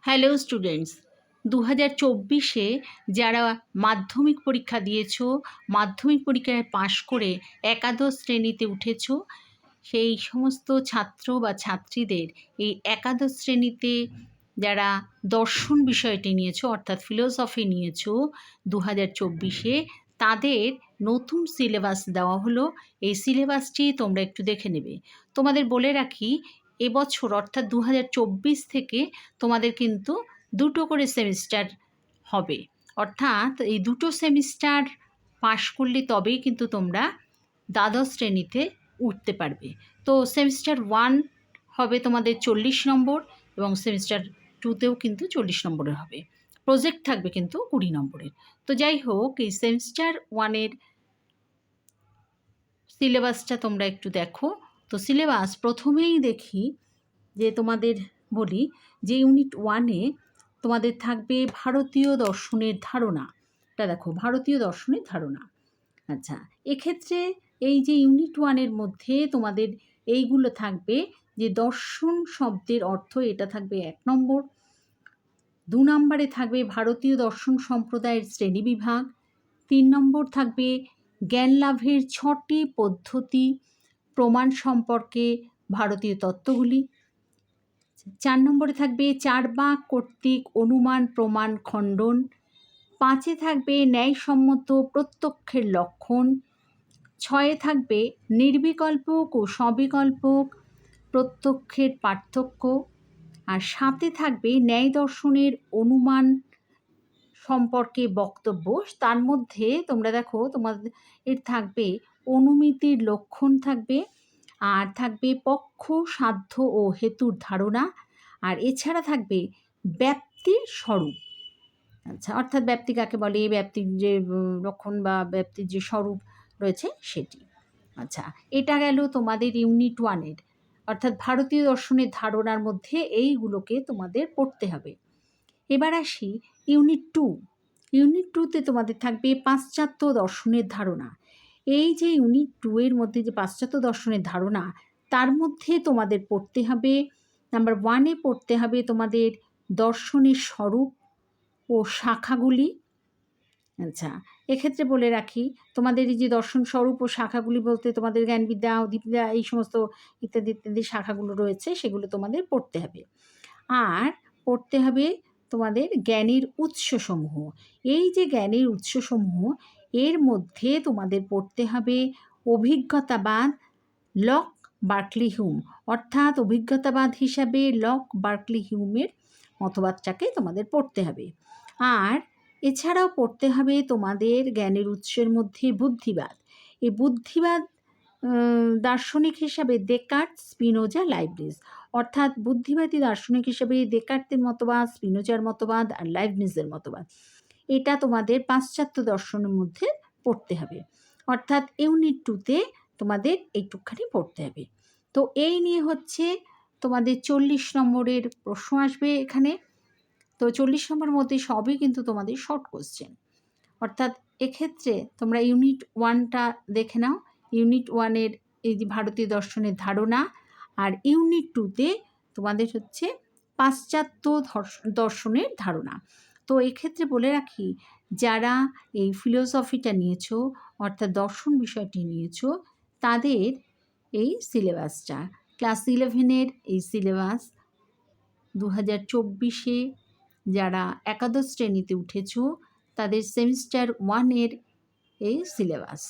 Hello students, 2024-এ যারা মাধ্যমিক পরীক্ষা দিয়েছো, মাধ্যমিক পরীক্ষায় পাশ করে একাদশ শ্রেণীতে উঠেছো, সেই সমস্ত ছাত্র বা ছাত্রীদের এই একাদশ শ্রেণীতে যারা দর্শন বিষয়টি নিয়েছো অর্থাৎ ফিলোসফি নিয়েছো 2024-এ, তাদের নতুন সিলেবাস দেওয়া হলো। এই সিলেবাসটি তোমরা একটু দেখে নেবে। তোমাদের বলে রাখি, এবছর অর্থাৎ 2024 থেকে তোমাদের কিন্তু দুটো করে সেমিস্টার হবে, অর্থাৎ এই দুটো সেমিস্টার পাশ করলে তবেই কিন্তু তোমরা দ্বাদশ শ্রেণীতে উঠতে পারবে। তো সেমিস্টার 1 হবে তোমাদের 40 নম্বর এবং সেমিস্টার 2তেও কিন্তু 40 নম্বরের হবে। প্রজেক্ট থাকবে কিন্তু 20 নম্বরের। তো যাই হোক, এই সেমিস্টার 1-এর সিলেবাসটা তোমরা একটু দেখো। তো সিলেবাস প্রথমেই দেখি যে তোমাদের বলি যে ইউনিট 1-এ তোমাদের থাকবে ভারতীয় দর্শনের ধারণা। এটা দেখো, ভারতীয় দর্শনের ধারণা। আচ্ছা, এক্ষেত্রে এই যে ইউনিট 1-এর মধ্যে তোমাদের এইগুলো থাকবে যে দর্শন শব্দের অর্থ, এটা থাকবে 1 নম্বর। 2 নম্বরে থাকবে ভারতীয় দর্শন সম্প্রদায়ের শ্রেণীবিভাগ। 3 নম্বর থাকবে জ্ঞান লাভের 6টি পদ্ধতি প্রমাণ সম্পর্কে ভারতীয় তত্ত্বগুলি। 4 নম্বরে থাকবে চার্বাক কর্তৃক অনুমান প্রমাণ খণ্ডন। 5-এ থাকবে ন্যায়সম্মত প্রত্যক্ষের লক্ষণ। 6-এ থাকবে নির্বিকল্পক ও সবিকল্পক প্রত্যক্ষের পার্থক্য। আর 7-এ থাকবে ন্যায় দর্শনের অনুমান সম্পর্কে বক্তব্য। তার মধ্যে তোমরা দেখো, তোমাদের থাকবে অনুমিতির লক্ষণ থাকবে, আর থাকবে পক্ষ সাধ্য ও হেতুর ধারণা, আর এছাড়া থাকবে ব্যাপ্তির স্বরূপ। আচ্ছা, অর্থাৎ ব্যাপ্তি কাকে বলে, ব্যাপ্তির যে লক্ষণ বা ব্যাপ্তির যে স্বরূপ রয়েছে সেটি। আচ্ছা, এটা গেল তোমাদের ইউনিট 1-এর, অর্থাৎ ভারতীয় দর্শনের ধারণার মধ্যে এইগুলোকে তোমাদের পড়তে হবে। এবার আসি ইউনিট 2। ইউনিট 2-তে তোমাদের থাকবে পাশ্চাত্য দর্শনের ধারণা। এই যে ইউনিট 2-এর মধ্যে যে পাশ্চাত্য দর্শনের ধারণা, তার মধ্যে তোমাদের পড়তে হবে নাম্বার 1-এ পড়তে হবে তোমাদের দর্শনের স্বরূপ ও শাখাগুলি। আচ্ছা, এক্ষেত্রে বলে রাখি, তোমাদের এই যে দর্শন স্বরূপ ও শাখাগুলি বলতে তোমাদের জ্ঞানবিদ্যা, অধিবিদ্যা, এই সমস্ত ইত্যাদি ইত্যাদি শাখাগুলো রয়েছে, সেগুলো তোমাদের পড়তে হবে। আর পড়তে হবে তোমাদের জ্ঞানের উৎসসমূহ। এই যে জ্ঞানের উৎসসমূহ, এর মধ্যে তোমাদের পড়তে হবে অভিজ্ঞতাবাদ, লক বার্কলি হিউম, অর্থাৎ অভিজ্ঞতাবাদ হিসাবে লক বার্কলি হিউমের মতবাদটাকে তোমাদের পড়তে হবে। আর এছাড়াও পড়তে হবে তোমাদের জ্ঞানের উৎসের মধ্যে বুদ্ধিবাদ। এই বুদ্ধিবাদ দার্শনিক হিসাবে ডেকার্ট, স্পিনোজা, লাইবনিজ, অর্থাৎ বুদ্ধিবাদী দার্শনিক হিসাবে ডেকার্টের মতবাদ, স্পিনোজার মতবাদ আর লাইবনিজের মতবাদ। এটা তোমাদের পাশ্চাত্য দর্শনের মধ্যে পড়তে হবে, অর্থাৎ ইউনিট 2-তে তোমাদের এইটুকখানি পড়তে হবে। তো এই নিয়ে হচ্ছে তোমাদের 40 নম্বরের প্রশ্ন আসবে এখানে। তো 40 নম্বরের মধ্যে সবই কিন্তু তোমাদের শর্ট কোশ্চেন, অর্থাৎ এক্ষেত্রে তোমরা ইউনিট 1টা দেখে নাও। ইউনিট 1-এর এই যে ভারতীয় দর্শনের ধারণা, আর ইউনিট 2-তে তোমাদের হচ্ছে পাশ্চাত্য দর্শনের ধারণা। তো এক্ষেত্রে বলে রাখি, যারা এই ফিলোসফিটা নিয়েছো অর্থাৎ দর্শন বিষয়টি নিয়েছো, তাদের এই সিলেবাসটা ক্লাস 11-এর এই সিলেবাস 2024-এ যারা একাদশ শ্রেণীতে উঠেছো, তাদের সেমিস্টার 1-এর এই সিলেবাস।